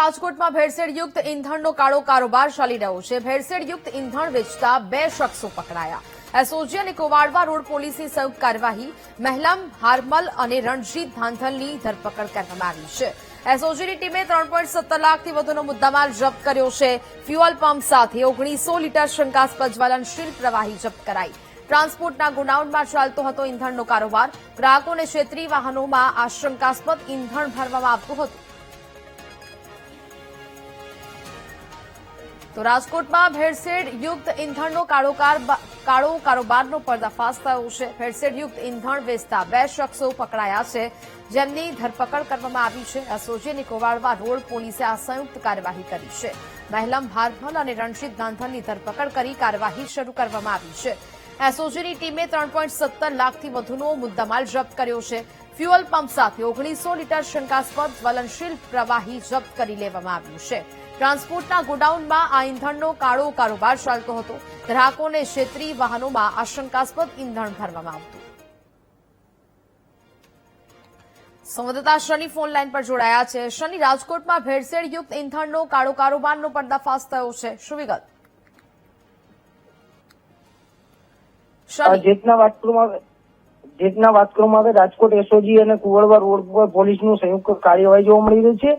રાજકોટમાં ભેળસેળયુક્ત ઈંધણનો કાળો કારોબાર ચાલી રહ્યો છે। ભેળસેળયુક્ત ઈંધણ વેચતા 2 શખ્સો પકડાયા। એસઓજી અને કોવાડવા રોડ પોલીસની સંયુક્ત કાર્યવાહી મહેલમ હારમલ અને રણજીત ધાંધલની ધરપકડ કરવામાં આવી છે। એસઓજીની ટીમે 3.17 લાખથી વધુનો મુદ્દામાલ જપ્ત કર્યો છે। ફ્યુઅલ પંપ સાથે 1900 લીટર શંકાસ્પદ જ્વલનશીલ પ્રવાહી જપ્ત કરાઈ। ટ્રાન્સપોર્ટના ગોડાઉનમાં ચાલતો હતો ઈંધણનો કારોબાર। ગ્રાહકોને છેતરી વાહનોમાં આ શંકાસ્પદ ઈંધણ ભરવામાં આવતું હતું। તો રાજકોટમાં ભેળસેળયુક્ત ઈંધણનો કાળો કારોબારનો પર્દાફાશ થયો છે। ભેળસેળયુક્ત ઈંધણ વેચતા 2 શખ્સો પકડાયા છે, જેમની ધરપકડ કરવામાં આવી છે। એસઓજી અને કોવાડવા રોડ પોલીસે આ સંયુક્ત કાર્યવાહી કરી છે। મહેલમ હારમલ અને રણજીત ધાંધલની ધરપકડ કરી કાર્યવાહી શરૂ કરવામાં આવી છે। એસઓજીની ટીમે 3.17 લાખથી વધુનો મુદ્દામાલ જપ્ત કર્યો છે। ફ્યુઅલ પંપ સાથે 1900 લીટર શંકાસ્પદ જ્વલનશીલ પ્રવાહી જપ્ત કરી લેવામાં આવ્યું છે। ટ્રાન્સપોર્ટના ગોડાઉનમાં આ ઈંધણનો કાળો કારોબાર ચાલતો હતો। ગ્રાહકોને છેતરી વાહનોમાં આ શંકાસ્પદ ઈંધણ ભરવામાં આવતું। સંવાદદાતા શનિ ફોન લાઈન પર જોડાયા છે। શનિ, રાજકોટમાં ભેળસેળયુક્ત ઈંધણનો કાળો કારોબારનો પર્દાફાશ થયો છે, શું વિગત? જેટના વાત કરવામાં આવે રાજકોટ એસઓજી અને કુવાડવા રોડ પર પોલીસનું સંયુક્ત કાર્યવાહી જોવા મળી રહી છે।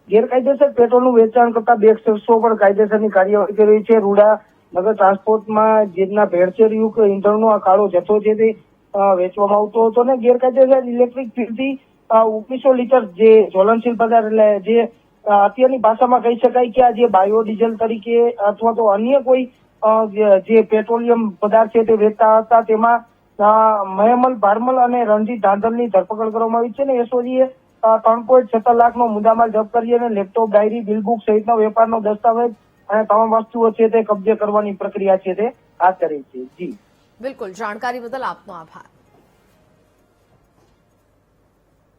ગેરકાયદેસર પેટ્રોલનું વેચાણ કરતા 2 શખ્સો પર કાયદેસરની કાર્યવાહી કરી રહી છે। રૂડા નગર ટ્રાન્સપોર્ટમાં જેટના ભેળસેળયુક્ત ઈંધણનો આ કાળો જથ્થો છે તે વેચવામાં આવતો હતો અને ગેરકાયદેસર ઇલેક્ટ્રિક ફીડથી 1900 લીટર જે જ્વલનશીલ પદાર્થ એટલે જે અત્યારની ભાષામાં કહી શકાય કે આ જે બાયોડીઝલ તરીકે અથવા તો અન્ય કોઈ જે પેટ્રોલિયમ પદાર્થ છે તે વેચતા હતા। તેમાં મહેમલ ભારમલ અને રણજીત ધાંધલની ધરપકડ કરવામાં આવી છે અને એસઓજીએ 3.17 લાખનો મુદ્દામાલ જપ્ત કરી અને લેપટોપ, ડાયરી, બિલબુક સહિતના વેપારનો દસ્તાવેજ અને તમામ વસ્તુઓ છે તે કબજે કરવાની પ્રક્રિયા છે તે હાથ ધરી છે। જી બિલકુલ, જાણકારી બદલ આપનો આભાર।